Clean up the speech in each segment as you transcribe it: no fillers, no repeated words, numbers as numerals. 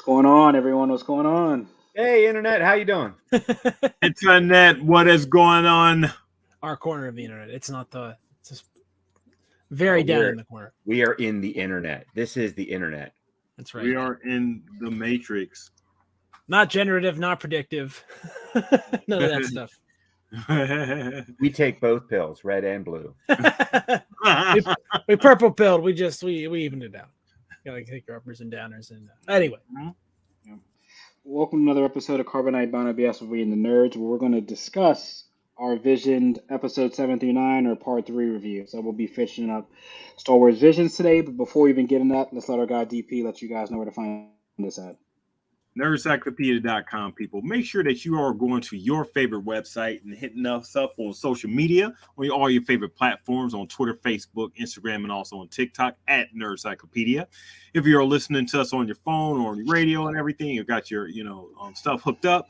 going on, everyone? What's going on? Hey, Internet, how you doing? Internet, what is going on? Our corner of the internet. It's not the. It's just very down in the corner. We are in the Internet. This is the Internet. That's right. We are in the Matrix. Not generative, not predictive. None of that stuff. We take both pills, red and blue. we purple pilled. We evened it out. Gotta take your uppers and downers. And anyway. Welcome to another episode of Carbonite Bono BS with We and the Nerds, where we're going to discuss our Visioned episode 7 through 9 or part 3 review. So we'll be finishing up Star Wars Visions today, but before we even get in that, let's let our guy DP let you guys know where to find this at. Nerdcyclopedia.com, people. Make sure that you are going to your favorite website and hitting us up on social media, on all your favorite platforms, on Twitter, Facebook, Instagram, and also on TikTok at Nerdcyclopedia. If you're listening to us on your phone or on your radio and everything, you've got your stuff hooked up,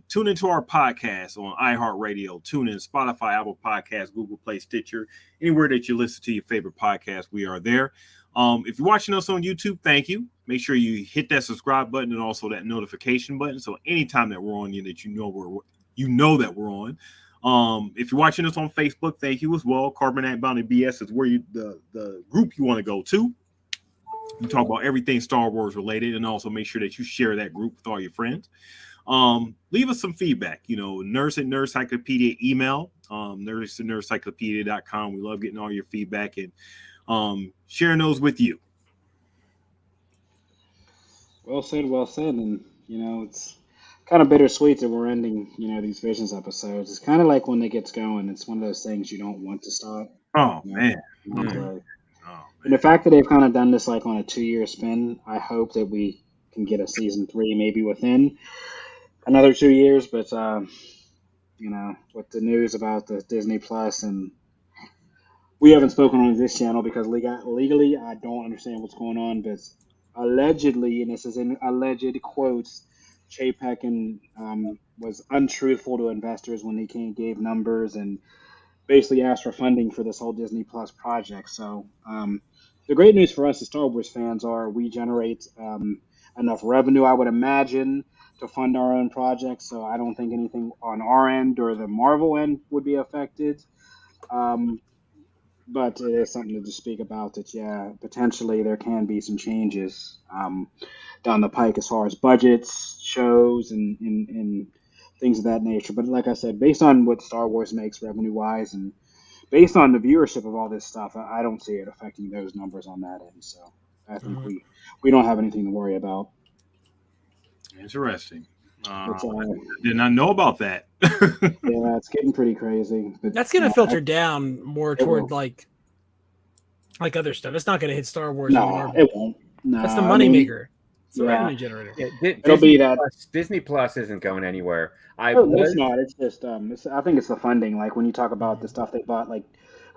tune into our podcast on iHeartRadio, TuneIn, Spotify, Apple Podcasts, Google Play, Stitcher, anywhere that you listen to your favorite podcast, we are there. If you're watching us on YouTube, thank you. Make sure you hit that subscribe button and also that notification button. So anytime that we're on, that you know that we're on. If you're watching us on Facebook, thank you as well. Carbonite Bounty BS is where the group you want to go to. We talk about everything Star Wars related, and also make sure that you share that group with all your friends. Leave us some feedback. Nurse at Nerdcyclopedia email, nurse at nerdcyclopedia.com. We love getting all your feedback and sharing those with you. Well said. And, it's kind of bittersweet that we're ending, these Visions episodes. It's kind of like when it gets going, it's one of those things you don't want to stop. Man. And the fact that they've kind of done this like on a 2-year spin, I hope that we can get a season 3 maybe within another 2 years. But, with the news about the Disney Plus, and we haven't spoken on this channel because legally I don't understand what's going on, but allegedly, and this is in alleged quotes, Chapek was untruthful to investors when he gave numbers and basically asked for funding for this whole Disney Plus project. So the great news for us as Star Wars fans are we generate enough revenue, I would imagine, to fund our own projects. So I don't think anything on our end or the Marvel end would be affected. But it is something to just speak about that, potentially there can be some changes down the pike as far as budgets, shows, and things of that nature. But like I said, based on what Star Wars makes revenue-wise and based on the viewership of all this stuff, I don't see it affecting those numbers on that end. So I think we don't have anything to worry about. Interesting. Did not know about that. Yeah, it's getting pretty crazy. But that's going to filter down more toward like other stuff. It's not going to hit Star Wars. No, it won't. No, that's the moneymaker. It's the revenue generator. It'll be that. Disney Plus isn't going anywhere. It's not. It's just. I think it's the funding. Like when you talk about the stuff they bought, like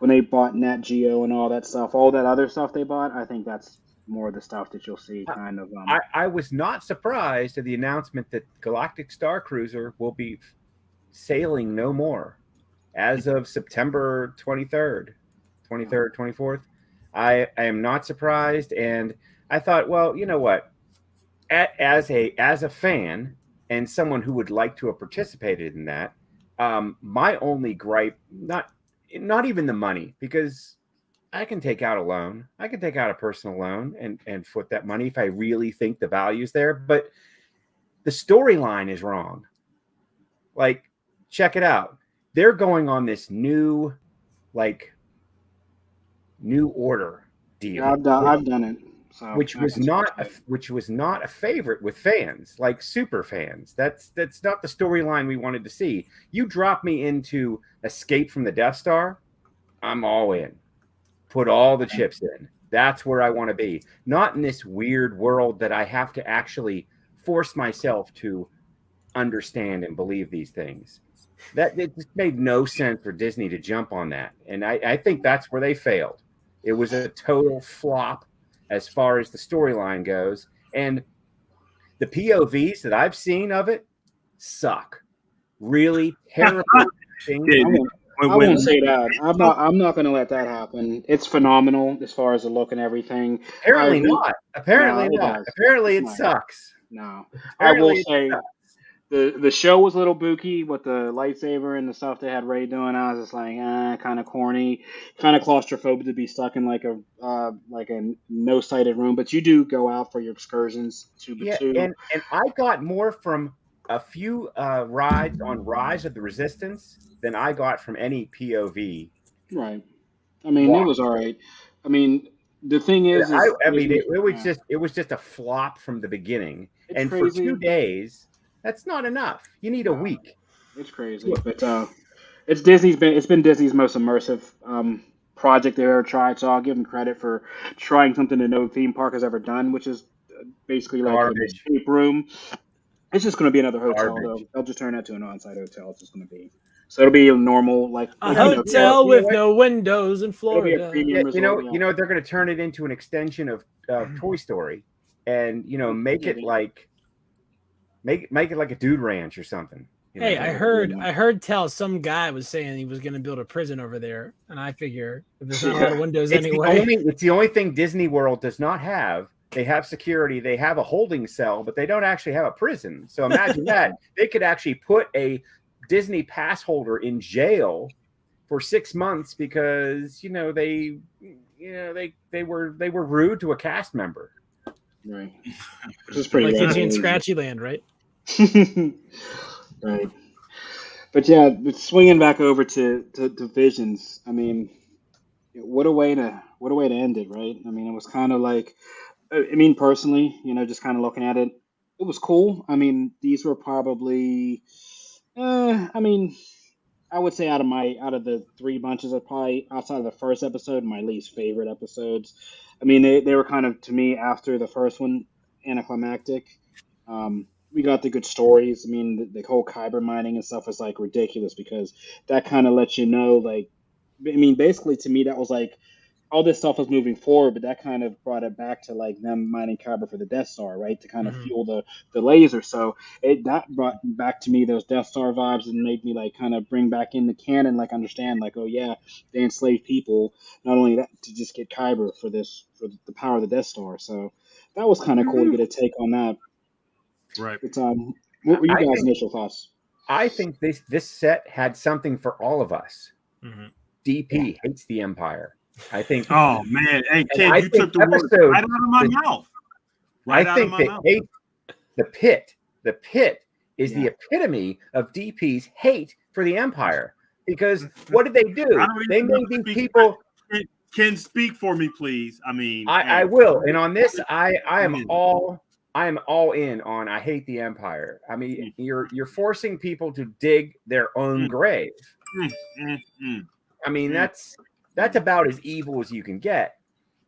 when they bought Nat Geo and all that stuff, all that other stuff they bought. I think that's more of the stuff that you'll see kind of. I was not surprised at the announcement that Galactic Star Cruiser will be sailing no more as of September 23rd, 24th. I am not surprised, and I thought, well, you know what? As a fan and someone who would like to have participated in that, my only gripe, not even the money, because I can take out a loan. I can take out a personal loan and foot that money if I really think the value's there. But the storyline is wrong. Like, check it out. They're going on this new order deal. Yeah, I've done it. So which was not a favorite with fans, like super fans. That's not the storyline we wanted to see. You drop me into Escape from the Death Star, I'm all in. Put all the chips in. That's where I want to be. Not in this weird world that I have to actually force myself to understand and believe these things. That it just made no sense for Disney to jump on that. And I think that's where they failed. It was a total flop as far as the storyline goes. And the POVs that I've seen of it suck. Really terrible. I won't say that. I'm not going to let that happen. It's phenomenal as far as the look and everything. Apparently not. Apparently No, it not. does. Apparently it It's not. sucks. No, I will Apparently it say sucks. the show was a little booky with the lightsaber and the stuff they had Ray doing. I was just like, kind of corny, kind of claustrophobic to be stuck in like a no sighted room. But you do go out for your excursions to Yeah, Batuu. and I got more from a few rides on Rise of the Resistance than I got from any POV. Right. I mean, it was all right. I mean, the thing is I mean, it was just a flop from the beginning. It's and crazy. For 2 days, that's not enough. You need a week. It's crazy, but it's been Disney's most immersive project they've ever tried. So I'll give them credit for trying something that no theme park has ever done, which is basically like an escape room. It's just going to be another hotel, though. They'll just turn that to an on-site hotel. It's just going to be. So it'll be a normal, like a hotel with no windows in Florida. You know, they're going to turn it into an extension of Toy Story, and make it like a Dude Ranch or something. Hey, I heard tell some guy was saying he was going to build a prison over there, and I figure if there's not a lot of windows anyway. It's the only thing Disney World does not have. They have security. They have a holding cell, but they don't actually have a prison. So imagine that. They could actually put a Disney pass holder in jail for 6 months because they were rude to a cast member. Right. Which is pretty like Itchy and Scratchy Land, right? Right. But yeah, swinging back over to Visions. I mean, what a way to end it, right? I mean, it was kind of like. I mean, personally, just kind of looking at it, it was cool. I mean, these were probably, I would say out of the 3 bunches, are probably outside of the first episode, my least favorite episodes. I mean, they were kind of, to me, after the first one, anticlimactic. We got the good stories. I mean, the whole Kyber mining and stuff was like ridiculous because that kind of lets you know, like, I mean, basically to me, that was like, all this stuff was moving forward, but that kind of brought it back to like them mining Kyber for the Death Star, right? To kind of fuel the laser. So that brought back to me those Death Star vibes and made me like kind of bring back in the canon, like understand like, oh yeah, they enslaved people. Not only that, to just get Kyber for the power of the Death Star. So that was kind of cool to get a take on that. Right. But what were you guys' initial thoughts? I think this set had something for all of us. DP hates the Empire. I think. Oh man, hey Ted, you took the words right out of my mouth. I think the pit is the epitome of DP's hate for the Empire because what did they do? They made these people. Can speak for me, please. I mean, I will, and on this, I am all in on. I hate the Empire. I mean, you're forcing people to dig their own grave. I mean, that's about as evil as you can get.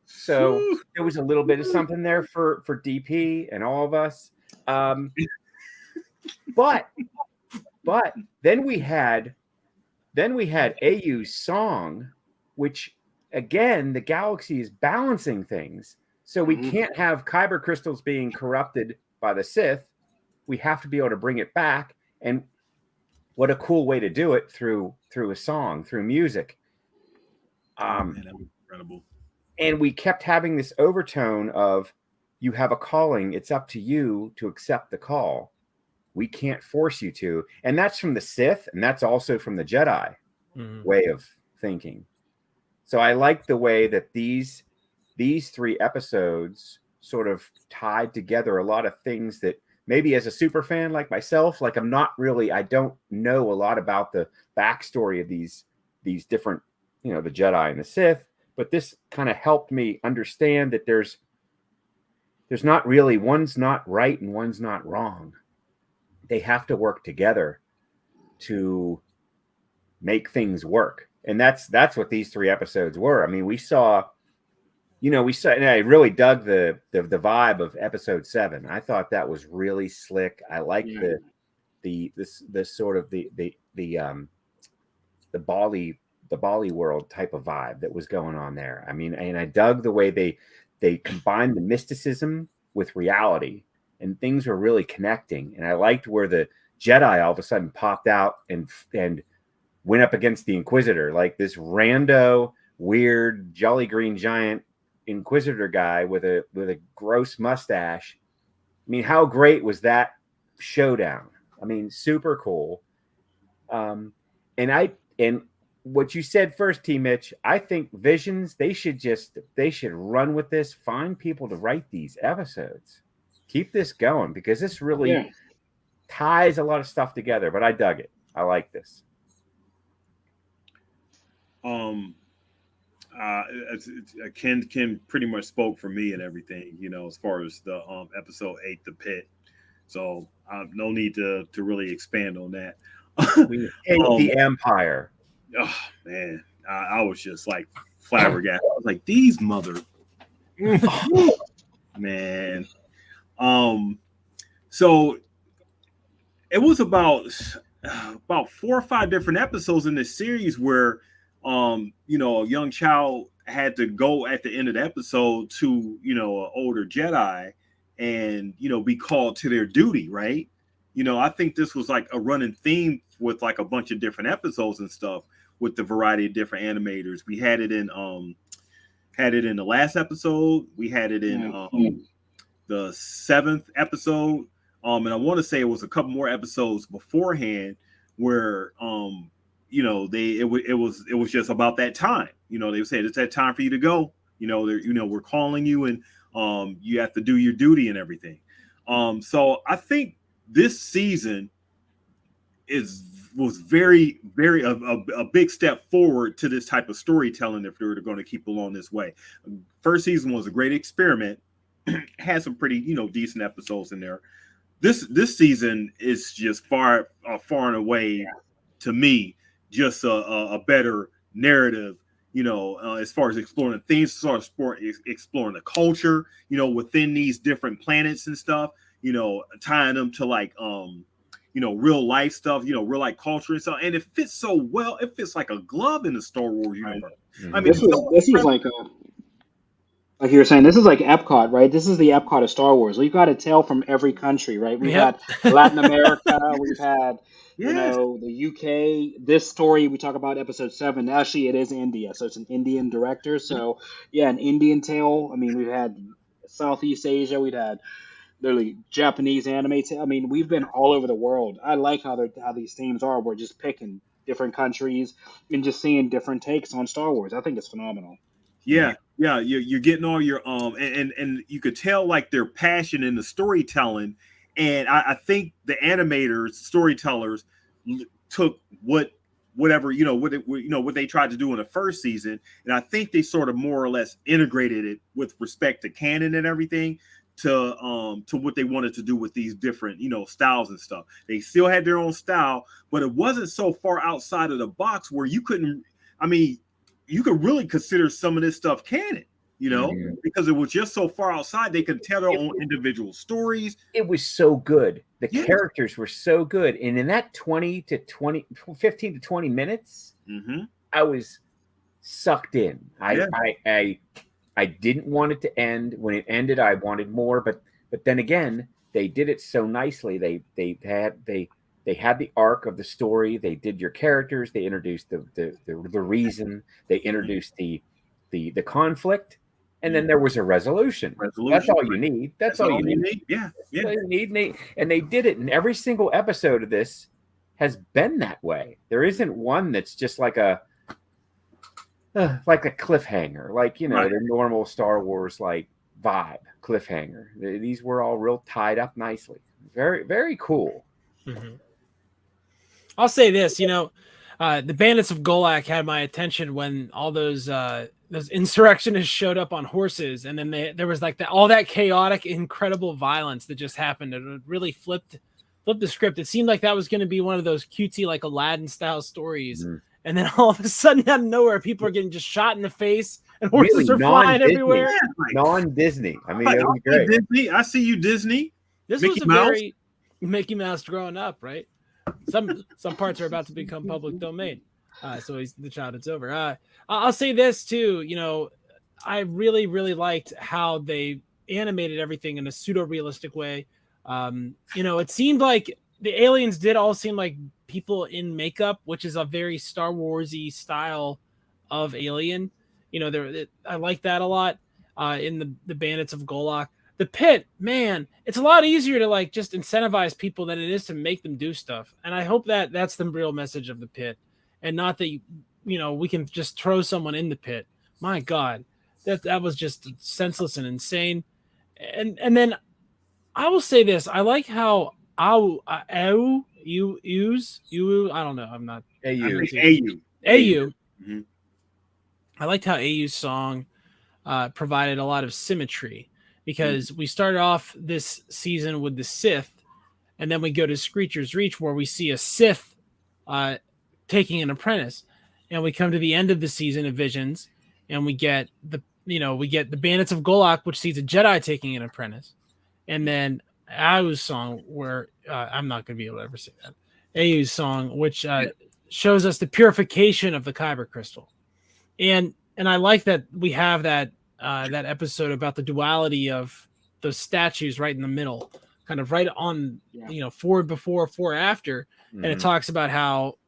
So there was a little bit of something there for DP and all of us. But then we had AU's song, which again, the galaxy is balancing things. So we can't have Kyber crystals being corrupted by the Sith. We have to be able to bring it back. And what a cool way to do it through a song, through music. Man, that was incredible. And we kept having this overtone of you have a calling. It's up to you to accept the call. We can't force you to. And that's from the Sith. And that's also from the Jedi way of thinking. So I like the way that these 3 episodes sort of tied together a lot of things that maybe as a super fan like myself, like I don't know a lot about the backstory of these different, the Jedi and the Sith, but this kind of helped me understand that there's not really, one's not right and one's not wrong. They have to work together to make things work. And that's what these 3 episodes were. I mean, we saw, and I really dug the vibe of episode 7. I thought that was really slick. I liked the sort of the Bali world type of vibe that was going on there. I mean, and I dug the way they combined the mysticism with reality, and things were really connecting. And I liked where the Jedi all of a sudden popped out and went up against the Inquisitor, like this rando, weird, jolly green giant Inquisitor guy with a gross mustache. I mean, how great was that showdown? I mean, super cool. And what you said first, T. Mitch, I think Visions, they should run with this, find people to write these episodes. Keep this going, because this really ties a lot of stuff together, but I dug it. I like this. Ken pretty much spoke for me and everything, as far as the episode 8, The Pit. So no need to really expand on that. We hate the Empire. Oh man, I was just like flabbergasted. I was like, these mother man. So it was about 4 or 5 different episodes in this series where a young child had to go at the end of the episode to an older Jedi and be called to their duty, right? I think this was like a running theme with like a bunch of different episodes and stuff with the variety of different animators. We had it in the last episode. We had it in the 7th episode. And I want to say it was a couple more episodes beforehand where it was just about that time. They said it's that time for you to go. We're calling you, and you have to do your duty and everything. So I think this season was very, very a big step forward to this type of storytelling if they were going to keep along this way. First season was a great experiment, had some pretty decent episodes in there. This season is just far and away to me just a better narrative. As far as exploring things, exploring the culture, within these different planets and stuff. Tying them to like real life stuff, real life culture and stuff, and it fits so well. It fits like a glove in the Star Wars universe. Mm-hmm. I mean, this was like you were saying, this is like Epcot, right? This is the Epcot of Star Wars. We've got a tale from every country, right? We've had Latin America, we've had the UK. This story we talk about episode 7. Actually, it is India, so it's an Indian director. So an Indian tale. I mean, we've had Southeast Asia, we've had literally Japanese anime. I mean, we've been all over the world. I like how these themes are. We're just picking different countries and just seeing different takes on Star Wars. I think it's phenomenal. Yeah. You're getting all your and you could tell like their passion in the storytelling, and I think the animators, storytellers, took what they tried to do in the first season, and I think they sort of more or less integrated it with respect to canon and everything to what they wanted to do with these different styles and stuff. They still had their own style, but it wasn't so far outside of the box where you couldn't. I mean, you could really consider some of this stuff canon, because it was just so far outside. They could tell their own individual stories. It was so good. The characters were so good. And in that 15 to 20 minutes, I was sucked in. I didn't want it to end. When it ended, I wanted more. But then again, they did it so nicely. They had the arc of the story. They did your characters. They introduced the reason. They introduced the conflict, and then there was a resolution. That's all you need. That's all you need. Yeah. That's all you need. And they did it. And every single episode of this has been that way. There isn't one that's just like a cliffhanger, the normal Star Wars like vibe cliffhanger. These were all real tied up nicely. Very, very cool. Mm-hmm. I'll say this, the Bandits of Golak had my attention when all those insurrectionists showed up on horses, and then there was like all that chaotic, incredible violence that just happened. It really flipped the script. It seemed like that was going to be one of those cutesy, like Aladdin style stories. Mm. And then all of a sudden, out of nowhere, people are getting just shot in the face, and horses are flying everywhere. Non-Disney. I mean, it was great. Disney. I see you, Disney. This Mickey was Mouse. Very Mickey Mouse growing up, right? Some parts are about to become public domain, so the childhood's over. I'll say this too. I really, really liked how they animated everything in a pseudo-realistic way. It seemed like the aliens did all seem like people in makeup, which is a very Star Warsy style of alien. You know, I like that a lot. In the Bandits of Golak, the Pit, man, it's a lot easier to like just incentivize people than it is to make them do stuff. And I hope that that's the real message of the Pit, and not that we can just throw someone in the Pit. My God, that was just senseless and insane. And then I will say this: I like how I don't know. I'm not AU. Mm-hmm. I liked how AU's song provided a lot of symmetry, because we started off this season with the Sith, and then we go to Screecher's Reach where we see a Sith taking an apprentice, and we come to the end of the season of Visions, and we get the Bandits of Golak, which sees a Jedi taking an apprentice, and then AU's song, where I'm not going to be able to ever say that, AU's song, which shows us the purification of the Kyber crystal. And I like that we have that episode about the duality of those statues right in the middle, kind of right on, forward before, forward after. Mm-hmm. And it talks about how,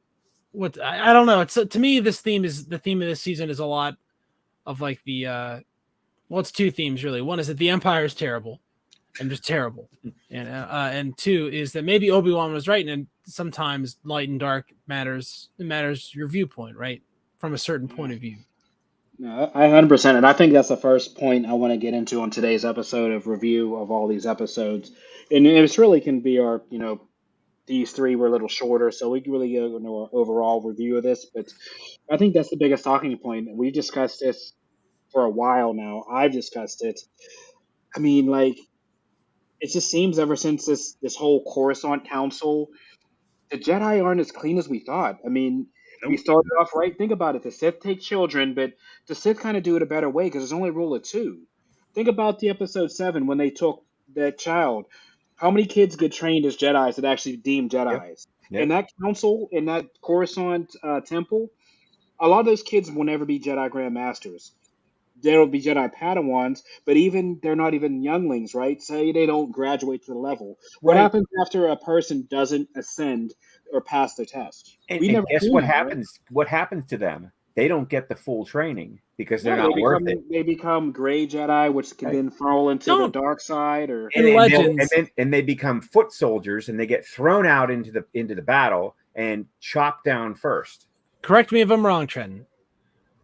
I don't know. It's to me, the theme of this season is a lot of like it's two themes really. One is that the Empire is terrible and just terrible. And two is that maybe Obi-Wan was right. And sometimes light and dark matters. It matters your viewpoint, right? From a certain point of view. No, I 100%, and I think that's the first point I want to get into on today's episode of review of all these episodes. And it's really can be our, these three were a little shorter, so we can really go into our overall review of this. But I think that's the biggest talking point. We've discussed this for a while now. I've discussed it. I mean, like, it just seems ever since this whole Coruscant Council, the Jedi aren't as clean as we thought. I mean, we started off right. Think about it. The Sith take children, but the Sith kind of do it a better way because there's only a rule of two. Think about the episode 7 when they took that child. How many kids get trained as Jedis that actually deemed Jedis? Yep. In that council, in that Coruscant temple, a lot of those kids will never be Jedi Grand Masters. They'll be Jedi Padawans, but even they're not even younglings, right? Say they don't graduate to the level. What happens after a person doesn't ascend or pass the test? And guess what happens? Right? What happens to them? They don't get the full training because they're not worth it. They become gray Jedi, which can then fall into the dark side, or and they become foot soldiers, and they get thrown out into the battle and chopped down first. Correct me if I'm wrong, Trenton.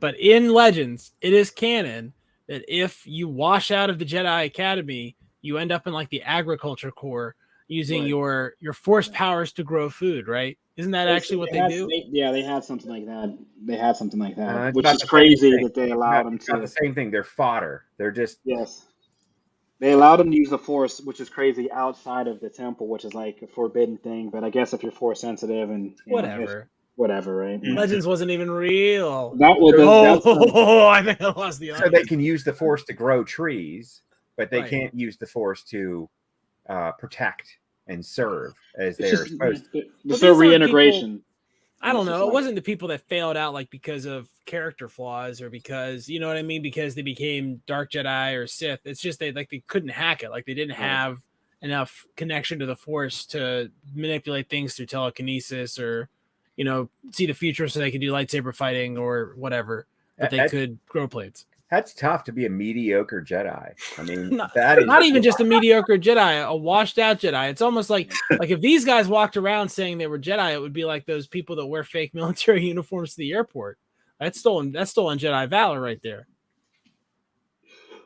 But in Legends, it is canon that if you wash out of the Jedi Academy, you end up in like the agriculture corps using your force powers to grow food, right? Isn't that actually what they do? They had something like that. Which is crazy that they allowed them to. It's not the same thing. They're fodder. They're just They allowed them to use the Force, which is crazy, outside of the temple, which is like a forbidden thing. But I guess if you're Force sensitive and whatever, right? Legends wasn't even real. I think I lost the audience. So they can use the Force to grow trees, but they can't use the Force to protect and serve as they're supposed to. There's no reintegration. I don't know. It wasn't the people that failed out like because of character flaws or because, you know what I mean, because they became Dark Jedi or Sith. It's just they couldn't hack it. Like they didn't have enough connection to the Force to manipulate things through telekinesis or see the future so they could do lightsaber fighting or whatever, but they could grow plates. That's tough to be a mediocre Jedi. I mean, not even just a mediocre Jedi, a washed out Jedi. It's almost like if these guys walked around saying they were Jedi, it would be like those people that wear fake military uniforms to the airport. That's stolen Jedi valor right there.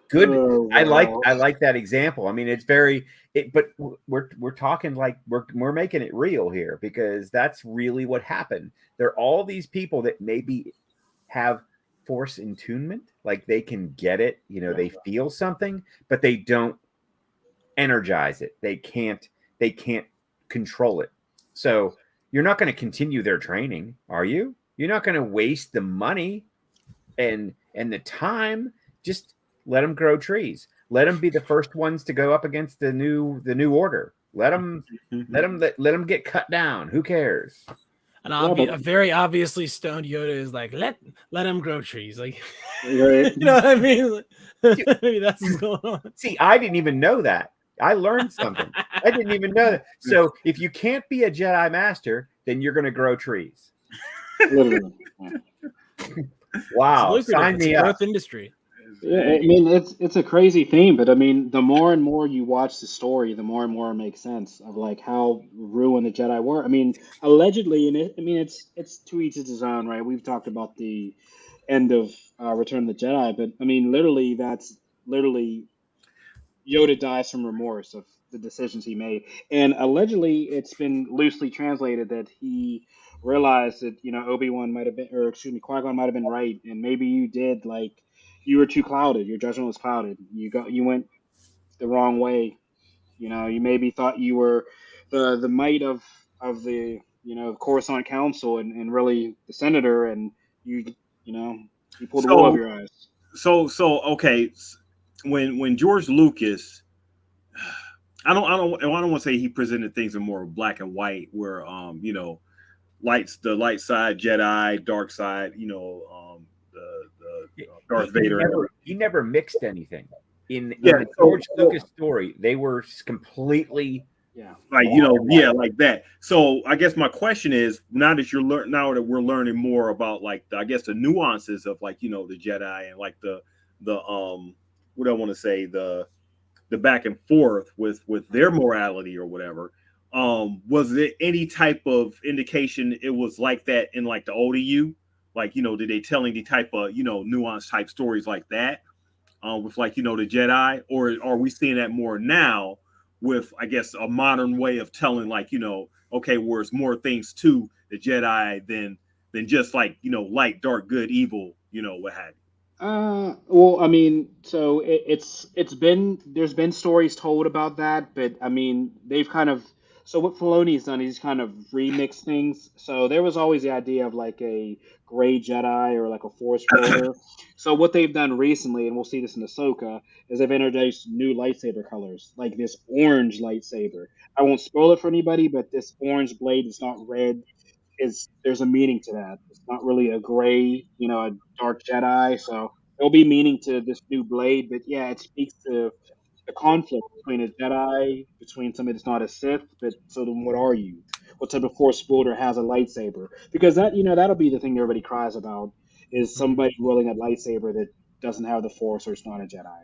Good. I like that example. I mean, it's but we're talking like we're making it real here because that's really what happened. There are all these people that maybe have Force attunement, like they can get it, they feel something, but they don't energize it. They can't control it. So you're not going to continue their training, are you? You're not going to waste the money and the time. Just let them grow trees. Let them be the first ones to go up against the new order. Let them get cut down. Who cares? A very obviously stoned Yoda is like, let them grow trees. Like, you know what I mean? Maybe that's what's going on. See, I didn't even know that. I learned something. I didn't even know that. So if you can't be a Jedi Master, then you're going to grow trees. Literally. Wow, It's lucrative. sign It's me a up. growth industry. Yeah, I mean it's a crazy theme, but I mean the more and more you watch the story, the more and more it makes sense of like how ruined the Jedi were. I mean, allegedly, and I mean it's to each his own, right? We've talked about the end of Return of the Jedi, but I mean literally that's literally Yoda dies from remorse of the decisions he made, and allegedly it's been loosely translated that he realized that Obi-Wan might have been, or excuse me, Qui-Gon might have been right, and maybe you did like you were too clouded. Your judgment was clouded. You went the wrong way. You maybe thought you were the might of the Coruscant Council and really the senator, and you pulled the wool over So your eyes. okay. When George Lucas, I don't want to say he presented things in more black and white, where the light side Jedi, dark side, the Darth Vader. He never mixed anything. In Yeah, the George Lucas story, they were completely Yeah. like that. So I guess my question is, now that we're learning more about like the nuances of like the Jedi and like the what I want to say, the back and forth with their morality or whatever. Was there any type of indication it was like that in like the ODU? Like, did they tell any type of nuanced type stories like that with like the Jedi, or are we seeing that more now with, I guess, a modern way of telling, like, okay, where it's more things to the Jedi than just like light, dark, good, evil, what have you. Well, I mean, so there's been stories told about that, but I mean, they've kind of so what Filoni's done, he's kind of remixed things. So there was always the idea of like a gray Jedi or like a Force wielder. So what they've done recently, and we'll see this in Ahsoka, is they've introduced new lightsaber colors, like this orange lightsaber. I won't spoil it for anybody, but this orange blade is not red. There's a meaning to that. It's not really a gray, a dark Jedi. So there'll be meaning to this new blade. But yeah, it speaks to the conflict between a Jedi, between somebody that's not a Sith. But so then, what are you? What type of Force wielder has a lightsaber? Because that'll be the thing everybody cries about is somebody wielding a lightsaber that doesn't have the Force or it's not a Jedi,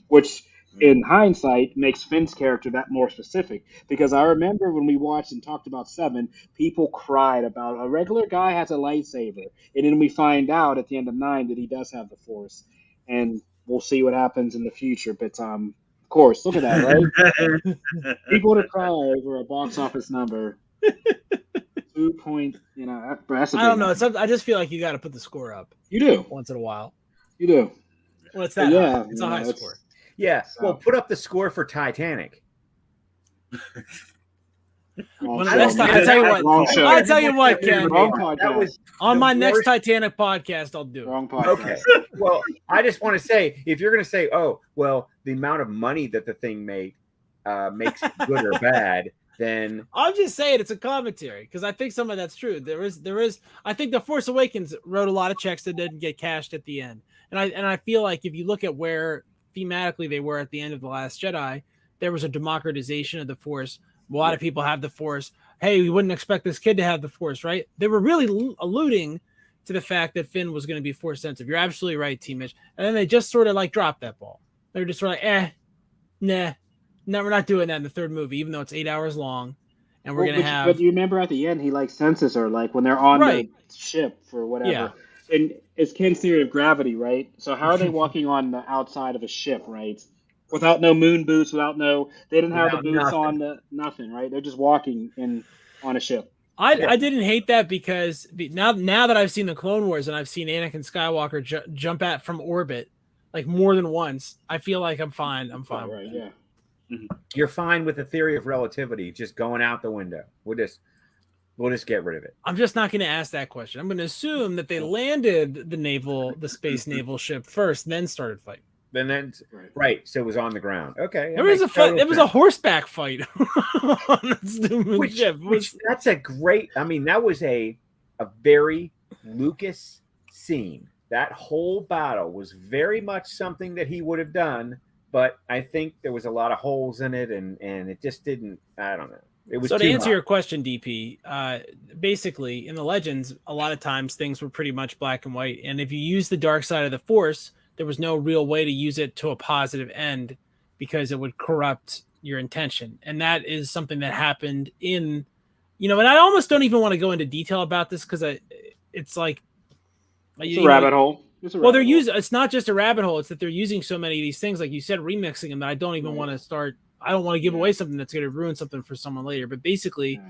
which in hindsight makes Finn's character that more specific. Because I remember when we watched and talked about Seven, people cried about a regular guy has a lightsaber, and then we find out at the end of 9 that he does have the Force, and we'll see what happens in the future. But of course, look at that, right? People to cry over a box office number. 2 point, that's a I don't big know. number. I just feel like you got to put the score up You do, once in a while. you do. Well, it's But that yeah, high. It's a high it's- score. yeah. So- Well, put up the score for Titanic. Wrong When show, next time, man. I tell you what. Wrong show. I tell you what, Ken. Wrong That podcast. was On the my next worst- Titanic podcast, I'll do it. Wrong podcast. Okay. Well, I just want to say, if you're going to say, oh, well, the amount of money that the thing made makes it good or bad, then I'm just saying it's a commentary because I think some of that's true. There is. I think The Force Awakens wrote a lot of checks that didn't get cashed at the end, and I feel like if you look at where thematically they were at the end of The Last Jedi, there was a democratization of the Force. A lot of people have the Force. Hey, we wouldn't expect this kid to have the Force, right? They were really alluding to the fact that Finn was going to be Force sensitive. You're absolutely right, T. Mitch. And then they just sort of like dropped that ball. They were just sort of like, nah. No, we're not doing that in the third movie, even though it's 8 hours long, and we're Well, gonna but, have. But you remember at the end, he like senses her, like when they're on Right. the ship for whatever. Yeah. And it's Ken's theory of gravity, right? So how are they walking on the outside of a ship, right? Without no moon boots, they didn't have the Without boots nothing. on, nothing, right? They're just walking on a ship. I didn't hate that because now that I've seen the Clone Wars and I've seen Anakin Skywalker jump at from orbit like more than once, I feel like I'm fine. I'm fine. Right, with that. yeah. you're fine with the theory of relativity just going out the window. We'll just get rid of it. I'm just not going to ask that question. I'm going to assume that they landed the space naval ship first, then started fighting. Then Right. right, so it was on the ground. Okay, that There was makes a fight. total There was a sense. horseback fight on this new Which ship. that's a great. I mean, that was a very Lucas scene. That whole battle was very much something that he would have done, but I think there was a lot of holes in it, and it just didn't. I don't know. It was So to too answer much. your question, DP, basically in the Legends, a lot of times things were pretty much black and white, and if you use the dark side of the Force, there was no real way to use it to a positive end because it would corrupt your intention, and that is something that happened in, and I almost don't even want to go into detail about this because it's like It's a rabbit hole. Well, they're using. It's not just a rabbit hole. It's that they're using so many of these things, like you said, remixing them. That I don't even want to start. I don't want to give away something that's going to ruin something for someone later. But basically,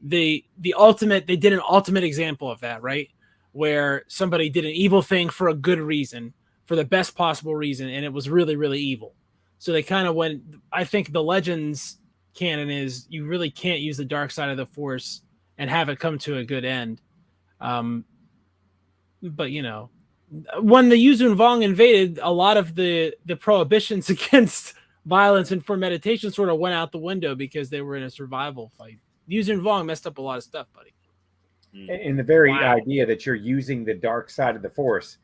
the ultimate. They did an ultimate example of that, right? Where somebody did an evil thing for a good reason, for the best possible reason, and it was really, really evil. So they kind of went. I think the Legends canon is you really can't use the dark side of the Force and have it come to a good end. But when the Yuzun Vong invaded, a lot of the prohibitions against violence and for meditation sort of went out the window because they were in a survival fight. Yuzun Vong messed up a lot of stuff, buddy. And the very idea that you're using the dark side of the Force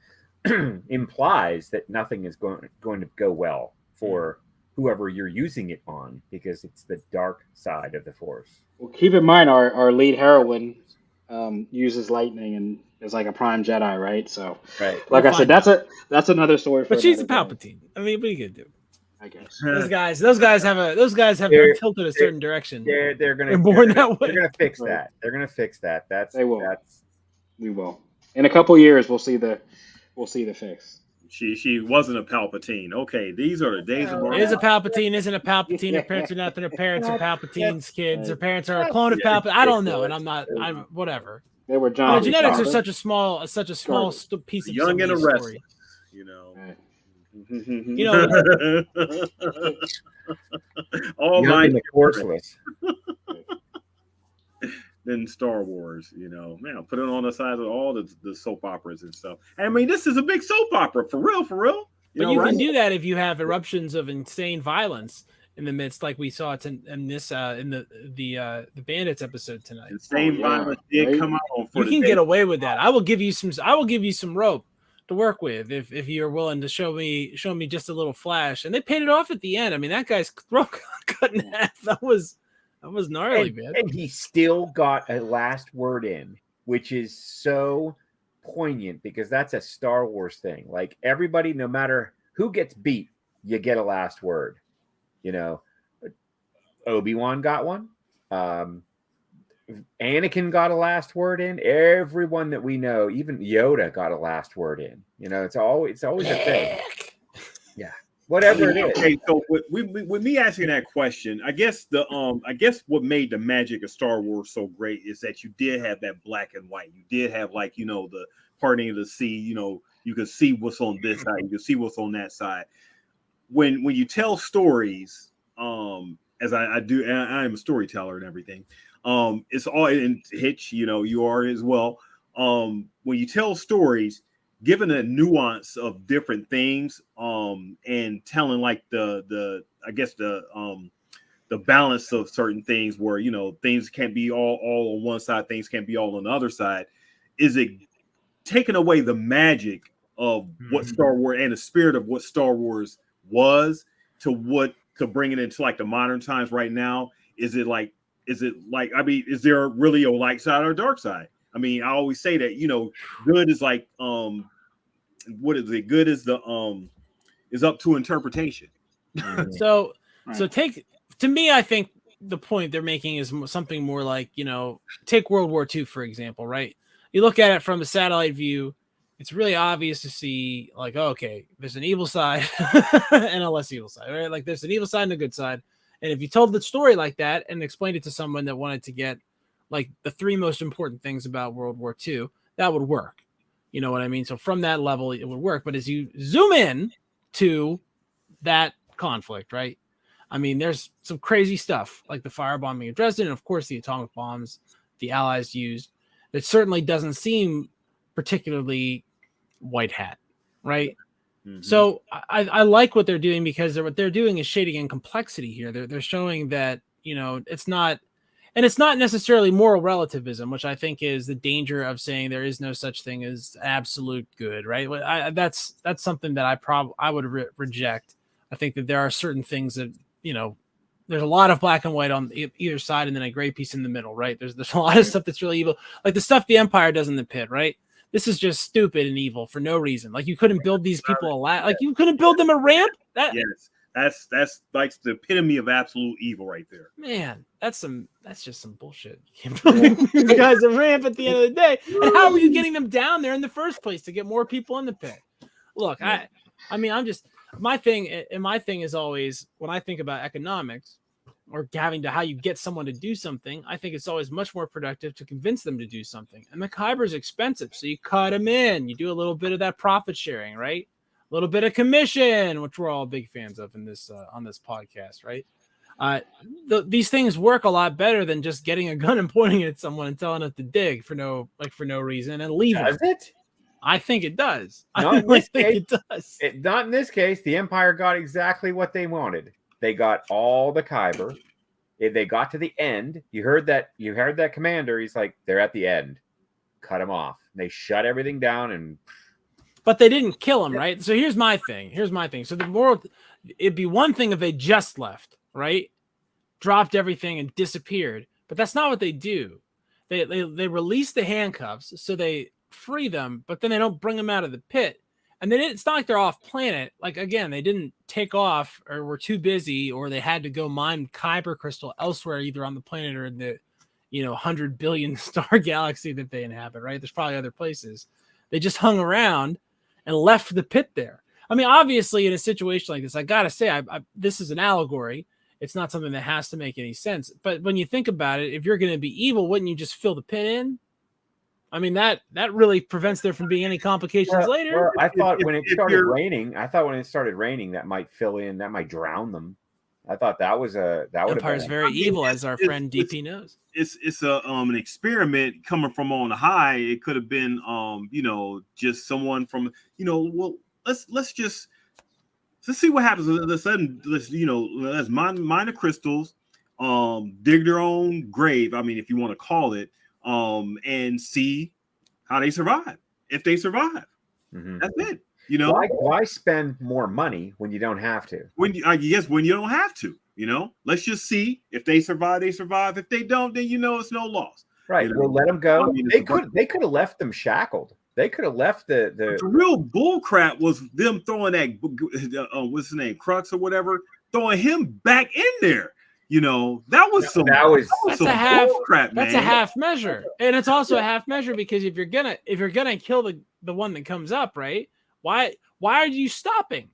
implies that nothing is going to go well for whoever you're using it on, because it's the dark side of the Force. Well, keep in mind our lead heroine uses lightning and is like a prime Jedi, right? So, like I said, that's another story. But she's a Palpatine. I mean, what are you gonna do? I guess those guys have tilted a certain direction. They're gonna fix that. They're gonna fix that. They will. We will. In a couple years, we'll see the fix. She wasn't a Palpatine. Okay, these are the days of. Is a Palpatine, isn't a Palpatine. Her parents are nothing. Her parents are Palpatine's kids. Her parents are a clone of Palpatine. I don't know, and I'm whatever. They were John. Genetics are such a small piece of young and story. All mine the courseless. Then Star Wars, man, put it on the side of all the soap operas and stuff. I mean, this is a big soap opera, for real. But you can do that if you have eruptions of insane violence in the midst, like we saw it in the Bandits episode tonight. Insane violence did come out on footage. You can get away with that. I will give you some rope to work with if you're willing to show me just a little flash. And they paid it off at the end. I mean, that guy's throat cut in half. That was gnarly, man. And he still got a last word in, which is so poignant because that's a Star Wars thing. Like everybody, no matter who gets beat, you get a last word. Obi-Wan got one. Anakin got a last word in. Everyone that we know, even Yoda, got a last word in. It's always a thing. Yeah, whatever it is. Okay, so with me asking that question, I guess what made the magic of Star Wars so great is that you did have that black and white. You did have the parting of the sea. You could see what's on this side. You could see what's on that side. When you tell stories, as I do, and I am a storyteller and everything. It's all in Hitch, you are as well. When you tell stories, given a nuance of different things, and telling like the balance of certain things where things can't be all on one side, things can't be all on the other side. Is it taking away the magic of what Star Wars and the spirit of what Star Wars was to bring it into like the modern times right now? Is it like, I mean, is there really a light side or a dark side? I mean, I always say that, good is like, what is it? Good is is up to interpretation. So to me, I think the point they're making is something more like, take World War II, for example, right? You look at it from a satellite view, it's really obvious to see like, okay, there's an evil side and a less evil side, right? Like there's an evil side and a good side. And if you told the story like that and explained it to someone that wanted to get like the three most important things about World War II, that would work. You know what I mean? So from that level, it would work. But as you zoom in to that conflict, right? I mean, there's some crazy stuff like the firebombing of Dresden, and of course the atomic bombs the Allies used. That certainly doesn't seem particularly white hat, right? Mm-hmm. So I like what they're doing because what they're doing is shading in complexity here. They're showing that it's not necessarily moral relativism, which I think is the danger of saying there is no such thing as absolute good, right? That's something that I would reject. I think that there are certain things that, there's a lot of black and white on either side and then a gray piece in the middle, right? There's a lot of stuff that's really evil. Like the stuff the Empire does in the pit, right? This is just stupid and evil for no reason. Like you couldn't build these people like you couldn't build them a ramp. Yes. That's like the epitome of absolute evil right there. Man, that's just some bullshit. You can't build these guys a ramp at the end of the day. And how are you getting them down there in the first place to get more people in the pit? Look, I mean, I'm just my thing is always when I think about economics or having to how you get someone to do something, I think it's always much more productive to convince them to do something. And the Kyber is expensive, so you cut them in. You do a little bit of that profit sharing, right? A little bit of commission, which we're all big fans of in this on this podcast, right? These things work a lot better than just getting a gun and pointing it at someone and telling it to dig for no reason and leaving. Does it? I think it does. Not I in this think case. it does. Not in this case. The Empire got exactly what they wanted. They got all the Kyber. They got to the end. You heard that commander. He's like, they're at the end. Cut him off. They shut everything down and. But they didn't kill him, right? So here's my thing. So it'd be one thing if they just left, right? Dropped everything and disappeared. But that's not what they do. They release the handcuffs, so they free them, but then they don't bring them out of the pit. And then it's not like they're off planet. Like, again, they didn't take off or were too busy or they had to go mine Kyber crystal elsewhere, either on the planet or in the, 100 billion star galaxy that they inhabit, right? There's probably other places. They just hung around and left the pit there. I mean, obviously, in a situation like this, I got to say, this is an allegory. It's not something that has to make any sense. But when you think about it, if you're going to be evil, wouldn't you just fill the pit in? I mean, that really prevents there from being any complications later. Well, I thought when it started raining, that might fill in, that might drown them. I thought that would Empire's very evil, as our friend DP knows. It's an experiment coming from on high. It could have been just someone from well, let's see what happens. Let's mine the crystals, dig their own grave. I mean, if you want to call it. And see how they survive. If they survive, that's it. Why spend more money when you don't have to? When you don't have to. Let's just see if they survive. They survive. If they don't, then it's no loss. Right. We'll let them go. They could have left them shackled. They could have left the real bull crap was them throwing that what's his name, Crux or whatever, throwing him back in there. That was some bull crap, man. That's a half measure, and it's also a half measure because if you're gonna kill the one that comes up, right? Why are you stopping?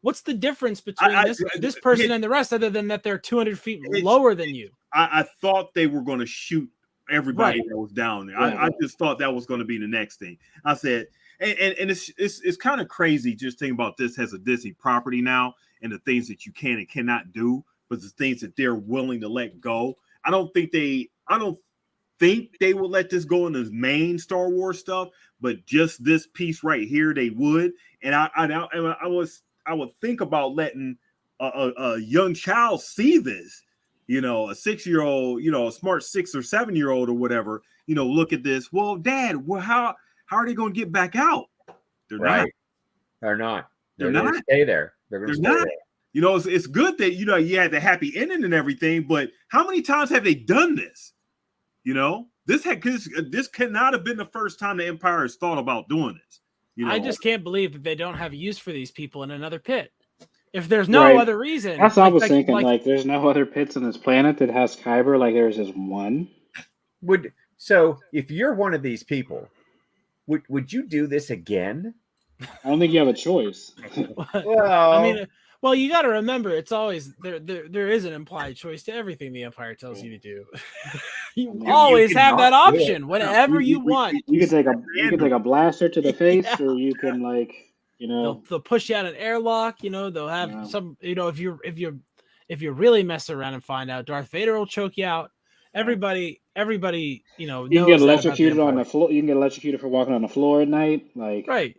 What's the difference between this person and the rest, other than that they're 200 feet lower than you? I thought they were going to shoot everybody that was down there. I just thought that was going to be the next thing. I said, and it's kind of crazy just thinking about this as a Disney property now and the things that you can and cannot do. But the things that they're willing to let go, I don't think they would let this go in the main Star Wars stuff, but just this piece right here, they would. And I would think about letting a young child see this, a 6-year-old, a smart 6 or 7-year-old or whatever, look at this. Well, Dad, how are they going to get back out? They're not. They're not. They're going to stay there. They're not. It's good that, you had the happy ending and everything, but how many times have they done this? This cannot have been the first time the Empire has thought about doing this. I just can't believe that they don't have use for these people in another pit. If there's no other reason. That's what I was thinking. Like, there's no other pits on this planet that has Kyber. Like, there's just one. So if you're one of these people, would you do this again? I don't think you have a choice. Well, you got to remember, it's always there is an implied choice to everything the Empire tells you to do. you always have that option whenever you want. You can take a blaster to the face, or you can they'll push you out an airlock. They'll have some. If you really mess around and find out, Darth Vader will choke you out. Everybody. You can get electrocuted on the floor. You can get electrocuted for walking on the floor at night. Right.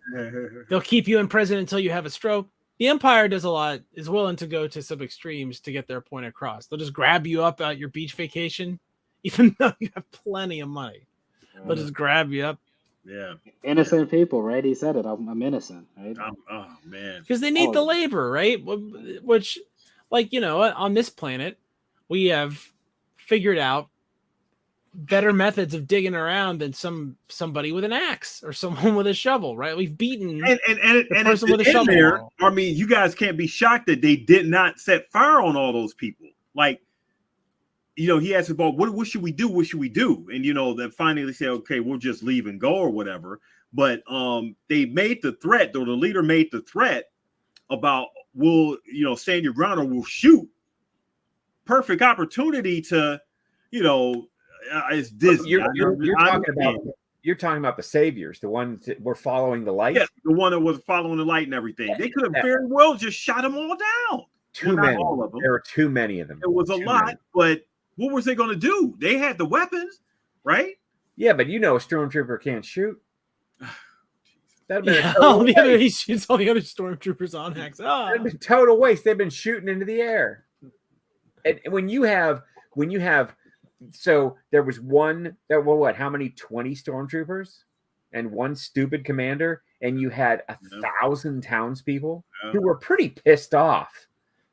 They'll keep you in prison until you have a stroke. The Empire does a lot, is willing to go to some extremes to get their point across. They'll just grab you up at your beach vacation, even though you have plenty of money. They'll just grab you up, Yeah. Innocent people, right? He said it. I'm innocent, right? Oh man. Because they need Oh, the labor, right? Which, like, on this planet, we have figured out better methods of digging around than somebody with an axe or someone with a shovel, right? We've beaten And the person with a in shovel. there, model. I mean, you guys can't be shocked that they did not set fire on all those people. Like, he asked about what should we do? What should we do? And that finally they said, okay, we'll just leave and go or whatever. But they made the threat, or the leader made the threat about we'll stand your ground or we'll shoot. Perfect opportunity to, it's Disney. You're talking about the saviors, the ones that were following the light. Yes, the one that was following the light and everything. They could have very well just shot them all down. Too many. All of them. There were too many of them. It was a lot, but what was they going to do? They had the weapons, right? Yeah, but a stormtrooper can't shoot. That'd been he shoots all the other stormtroopers on Hex. That'd been total waste. They've been shooting into the air. And when you have, so there was how many 20 stormtroopers and one stupid commander, and you had 1,000 townspeople who were pretty pissed off.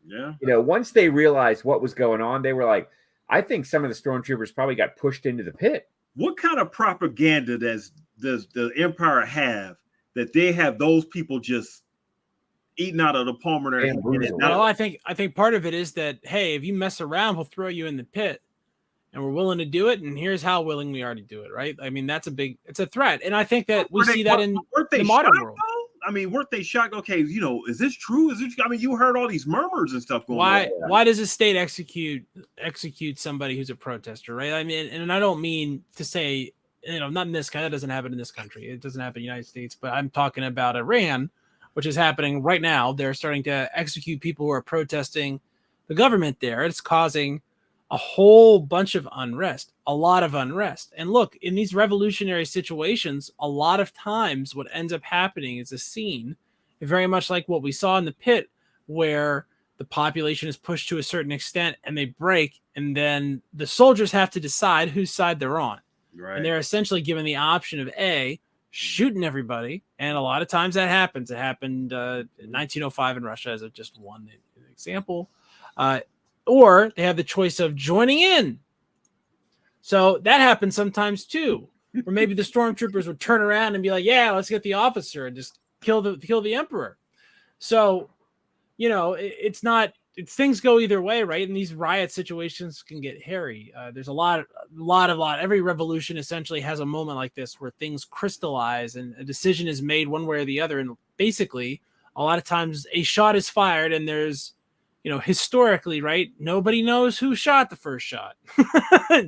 Yeah. Once they realized what was going on, they were like, I think some of the stormtroopers probably got pushed into the pit. What kind of propaganda does the Empire have that they have those people just eating out of the palm of their hand? Well, I think part of it is that, hey, if you mess around, we'll throw you in the pit, and we're willing to do it. And here's how willing we are to do it, right? I mean, it's a threat, and I think that we see that in the modern world. I mean, weren't they shocked? Okay, is this true? I mean, you heard all these murmurs and stuff going on. Why does a state execute somebody who's a protester, right? I mean, and I don't mean to say, not in this country. That doesn't happen in this country. It doesn't happen in the United States. But I'm talking about Iran, which is happening right now. They're starting to execute people who are protesting the government there. It's causing a whole bunch of unrest, a lot of unrest. And look, in these revolutionary situations, a lot of times what ends up happening is a scene very much like what we saw in the pit, where the population is pushed to a certain extent and they break, and then the soldiers have to decide whose side they're on. Right. And they're essentially given the option of shooting everybody. And a lot of times that happens. It happened in 1905 in Russia, as just one example. Or they have the choice of joining in. So that happens sometimes too, where maybe the stormtroopers would turn around and be like, yeah, let's get the officer and just kill the emperor. So, things go either way, right? And these riot situations can get hairy. There's a lot. Every revolution essentially has a moment like this where things crystallize and a decision is made one way or the other. And basically, a lot of times a shot is fired and there's, historically, right? Nobody knows who shot the first shot.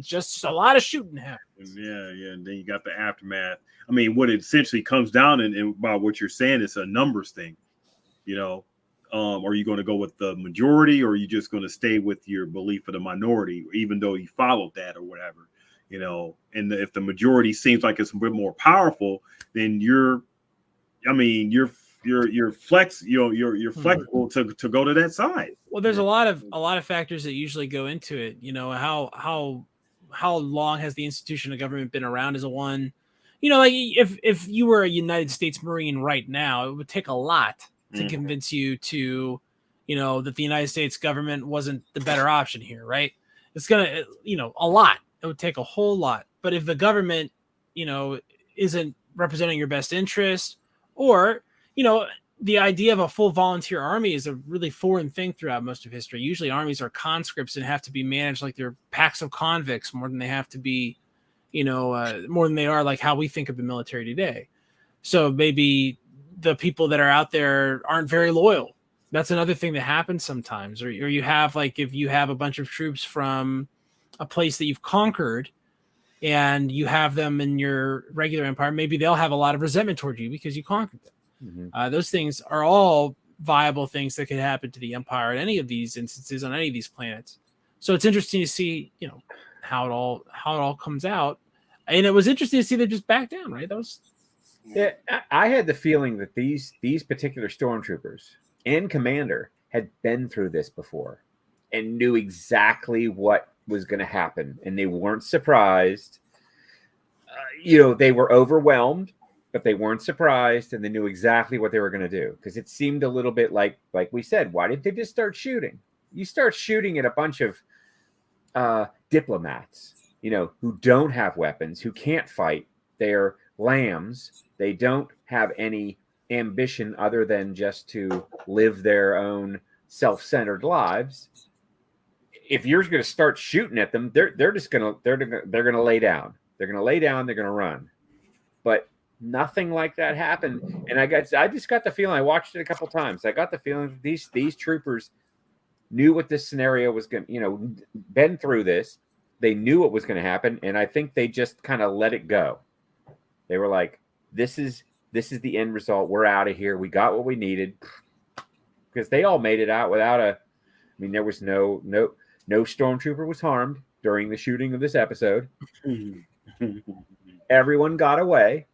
Just a lot of shooting happens. Yeah. And then you got the aftermath. I mean, what it essentially comes down and by what you're saying, it's a numbers thing. Are you going to go with the majority, or are you just going to stay with your belief of the minority, even though you followed that or whatever? And if the majority seems like it's a bit more powerful, then you're flexible to go to that side. Well, there's a lot of factors that usually go into it. How long has the institution of government been around as a one? Like if you were a United States Marine right now, it would take a lot to convince you to, that the United States government wasn't the better option here, right? It's gonna, a lot. It would take a whole lot. But if the government, isn't representing your best interest, or the idea of a full volunteer army is a really foreign thing throughout most of history. Usually armies are conscripts and have to be managed like they're packs of convicts more than they have to be, more than they are like how we think of the military today. So maybe the people that are out there aren't very loyal. That's another thing that happens sometimes. Or you have, like, if you have a bunch of troops from a place that you've conquered and you have them in your regular empire, maybe they'll have a lot of resentment toward you because you conquered them. Those things are all viable things that could happen to the empire in any of these instances on any of these planets. So it's interesting to see, how it all comes out. And it was interesting to see them just back down, right? That was. Yeah, I had the feeling that these particular stormtroopers and commander had been through this before and knew exactly what was going to happen, and they weren't surprised. they were overwhelmed, but they weren't surprised, and they knew exactly what they were going to do, because it seemed a little bit like we said, why didn't they just start shooting? You start shooting at a bunch of diplomats, who don't have weapons, who can't fight. They're lambs. They don't have any ambition other than just to live their own self-centered lives. If you're going to start shooting at them, they're going to lay down. They're going to lay down. They're going to run. But nothing like that happened. And I just got the feeling. I watched it a couple times. I got the feeling these troopers knew what this scenario was going to, been through this. They knew what was going to happen, and I think they just kind of let it go. They were like, "This is the end result. We're out of here. We got what we needed." Because they all made it out without there was no stormtrooper was harmed during the shooting of this episode. Everyone got away,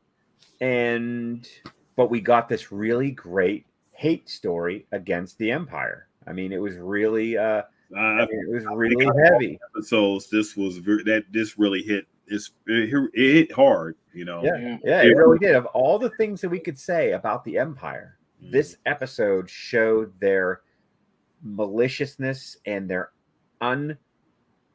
but we got this really great hate story against the Empire. It was really heavy. Episodes. This really hit. It hit hard. Yeah, it really did. Of all the things that we could say about the Empire, this episode showed their maliciousness and their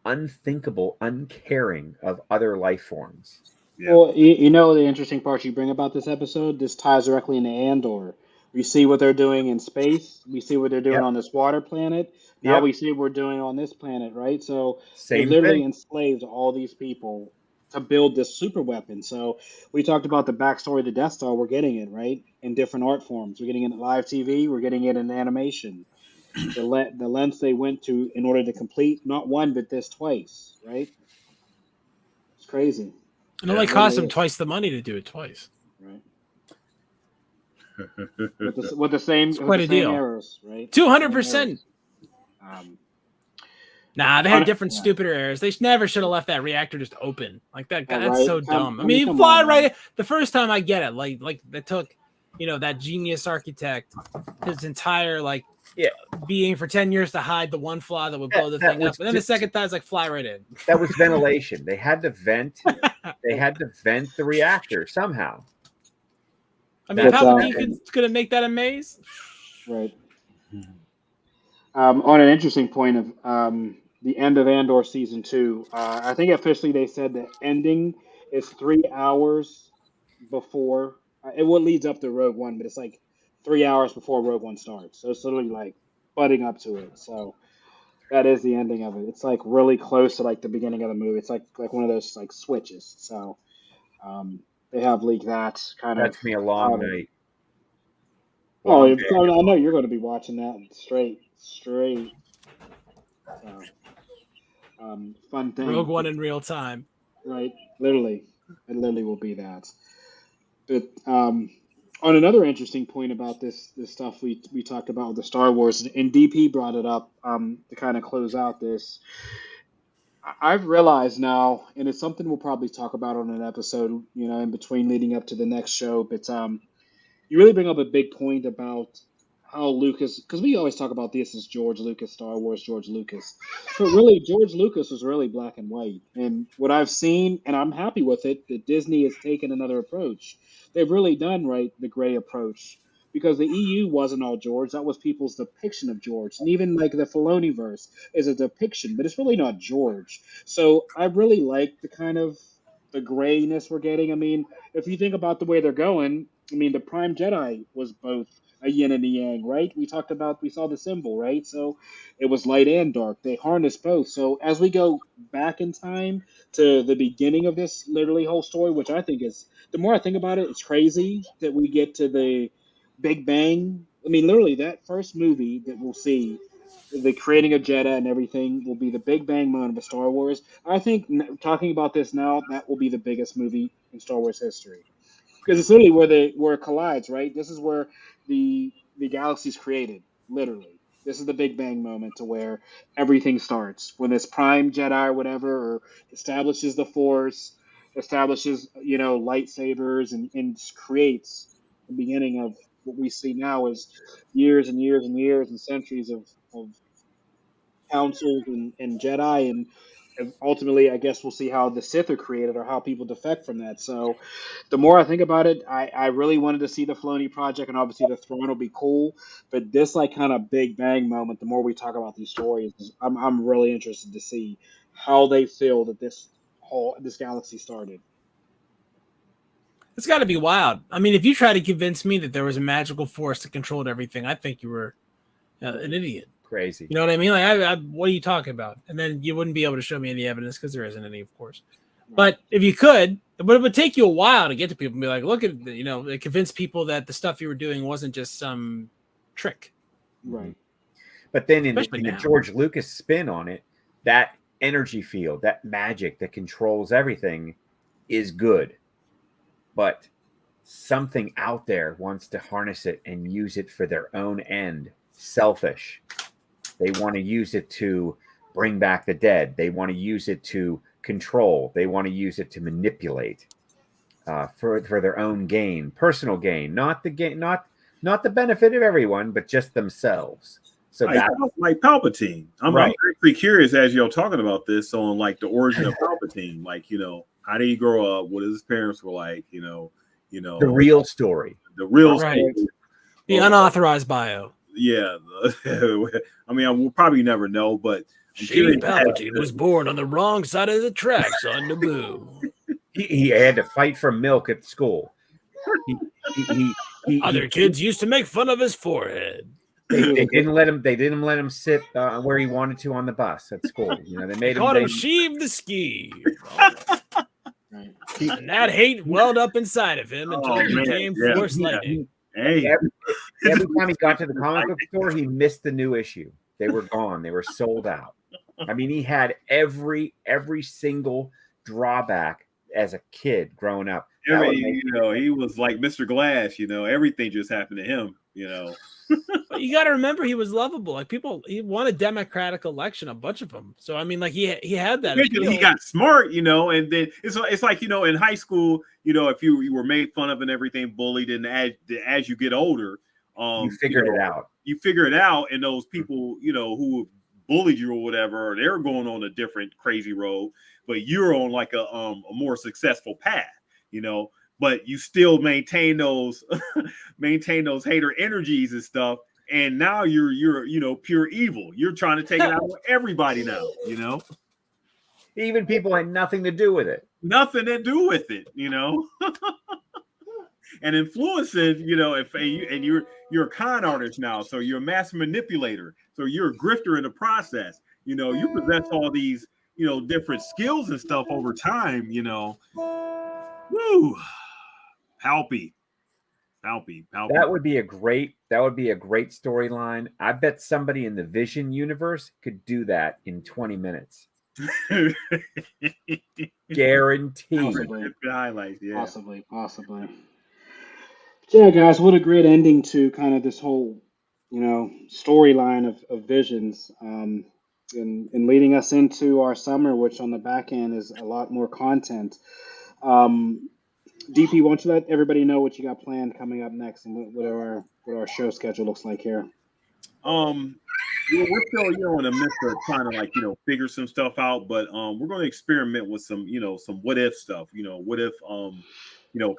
unthinkable uncaring of other life forms. Yeah. Well, the interesting part you bring about this episode, this ties directly into Andor. We see what they're doing in space. We see what they're doing on this water planet. Now we see what we're doing on this planet, right? So they literally enslaved all these people to build this super weapon. So we talked about the backstory of the Death Star. We're getting it, right? In different art forms. We're getting it in live TV. We're getting it in animation. The lengths they went to in order to complete not one, but this twice, right? It's crazy. It only cost them twice the money to do it twice. Right. with the same, it's quite a deal. Errors, right? 200%. Nah, they had different stupider errors. They never should have left that reactor just open like that. God, that's so dumb. You fly right. The first time I get it, like they took, that genius architect, his entire being for 10 years to hide the one flaw that would blow the thing up. And then the second time, it's fly right in. That was ventilation. They had to vent. They had to vent the reactor somehow. Palpatine could make that a maze. Right. On an interesting point of the end of Andor season 2, I think officially they said the ending is 3 hours before. What leads up to Rogue One, but it's 3 hours before Rogue One starts. So it's literally budding up to it. So that is the ending of it. It's really close to the beginning of the movie. It's like one of those switches. So they have leaked that kind of. That's me a long night. I know you're going to be watching that straight. So, fun thing. Rogue One in real time. Right. Literally. It literally will be that. But on another interesting point about this stuff we talked about with the Star Wars, and DP brought it up to kind of close out this. I've realized now, and it's something we'll probably talk about on an episode, in between leading up to the next show, but you really bring up a big point about how Lucas, because we always talk about this as George Lucas, Star Wars, George Lucas. But really, George Lucas was really black and white. And what I've seen, and I'm happy with it, that Disney has taken another approach. They've really done, the gray approach. Because the EU wasn't all George. That was people's depiction of George. And even the Filoniverse is a depiction, but it's really not George. So I really like the kind of the grayness we're getting. If you think about the way they're going, the Prime Jedi was both a yin and a yang, right? We saw the symbol, right? So it was light and dark. They harnessed both. So as we go back in time to the beginning of this literally whole story, which I think is, the more I think about it, it's crazy that we get to the Big Bang. Literally that first movie that we'll see, the creating of Jedha and everything, will be the Big Bang moment of Star Wars. I think talking about this now, that will be the biggest movie in Star Wars history. Because it's literally where it collides, right? This is where the galaxy's created, literally. This is the Big Bang moment to where everything starts. When this Prime Jedi or whatever, or establishes the Force, establishes, lightsabers, and creates the beginning of what we see now as years and years and years and centuries of councils and Jedi and ultimately, I guess we'll see how the Sith are created or how people defect from that. So, the more I think about it, I really wanted to see the Filoni project, and obviously the throne will be cool. But this like kind of big bang moment, the more we talk about these stories, I'm really interested to see how they feel that this galaxy started. It's got to be wild. I mean, if you try to convince me that there was a magical force that controlled everything, I think you were an idiot. Crazy. You know what I mean? Like, what are you talking about? And then you wouldn't be able to show me any evidence because there isn't any, of course. But if you could, but it would take you a while to get to people and be like, look at, convince people that the stuff you were doing wasn't just some trick. Right. But then in the George Lucas spin on it, that energy field, that magic that controls everything is good. But something out there wants to harness it and use it for their own end. Selfish. They want to use it to bring back the dead. They want to use it to control. They want to use it to manipulate for their own gain, personal gain, not the gain, not the benefit of everyone, but just themselves. So like, like Palpatine. I'm actually curious as you're talking about this on like the origin of Palpatine. Like, how did he grow up? What his parents were like? The real story. The real story. The unauthorized bio. Yeah. I mean, I will probably never know, but Shane Palpatine was born on the wrong side of the tracks on Naboo. He had to fight for milk at school. Other kids used to make fun of his forehead. They didn't let him. They didn't let him sit where he wanted to on the bus at school. They made called him Sheev the Ski. And that hate welled up inside of him until he became Force Lightning. Hey, every time he got to the comic book store, he missed the new issue. They were gone. They were sold out. I mean, he had every single drawback as a kid growing up. He was like Mr. Glass. Everything just happened to him. But you got to remember, he was lovable. Like he won a democratic election, a bunch of them. So I mean, like he had that. He got smart, and then it's like in high school, if you were made fun of and everything, bullied, and as you get older, you figured it out. You figure it out, and those people, who bullied you or whatever, they're going on a different crazy road, but you're on like a more successful path, But you still maintain those hater energies and stuff, and now you're pure evil. You're trying to take it out on everybody now, Even people had nothing to do with it. Nothing to do with it, and influencing, and you're a con artist now, so you're a master manipulator, so you're a grifter in the process. You possess all these, different skills and stuff over time. Woo. Palpy. That would be a great storyline. I bet somebody in the Vision universe could do that in 20 minutes. Guaranteed. Highlights, yeah. Possibly. Yeah, guys, what a great ending to kind of this whole, storyline of Visions, and leading us into our summer, which on the back end is a lot more content. DP, why don't you let everybody know what you got planned coming up next and what our show schedule looks like here? We're still, in the midst of trying to figure some stuff out, but we're going to experiment with some, some what if stuff, what if,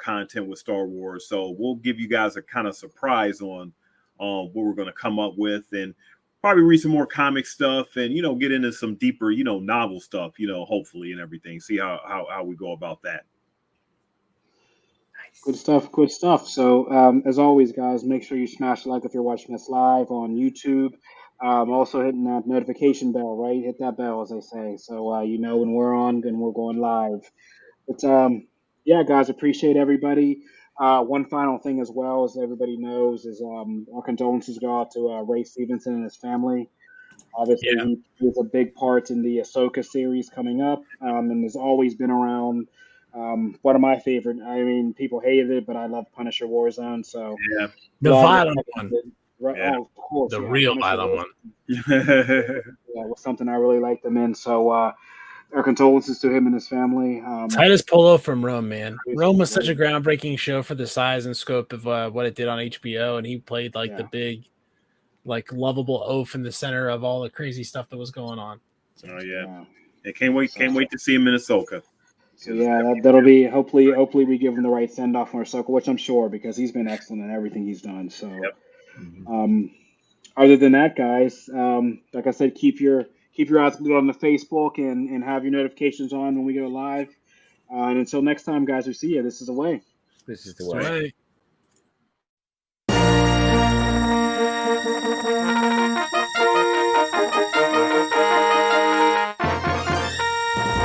content with Star Wars. So we'll give you guys a kind of surprise on what we're going to come up with, and probably read some more comic stuff and, get into some deeper, novel stuff, hopefully, and everything. See how we go about that. Good stuff. So, as always, guys, make sure you smash like if you're watching us live on YouTube. Also hitting that notification bell, right? Hit that bell, as they say, so when we're on and we're going live. But yeah, guys, appreciate everybody. One final thing as well, as everybody knows, is our condolences go out to Ray Stevenson and his family. Obviously, he was a big part in the Ahsoka series coming up, and has always been around. One of my favorite. I mean, people hated it, but I love Punisher Warzone. So yeah, the violent one, right? Yeah. Oh, of course, the real violent one. Yeah, was something I really liked him in. So, our condolences to him and his family. Titus Polo from Rome, man. Rome was such a groundbreaking show for the size and scope of what it did on HBO, and he played the big, lovable oaf in the center of all the crazy stuff that was going on. So, yeah. Yeah, can't wait to see him in Ahsoka. So yeah, that'll be hopefully we give him the right send off on Ahsoka, which I'm sure because he's been excellent in everything he's done. So, other than that, guys, like I said, keep your eyes glued on the Facebook and have your notifications on when we go live. And until next time, guys, we see you. This is the way. This is the It's the way. way.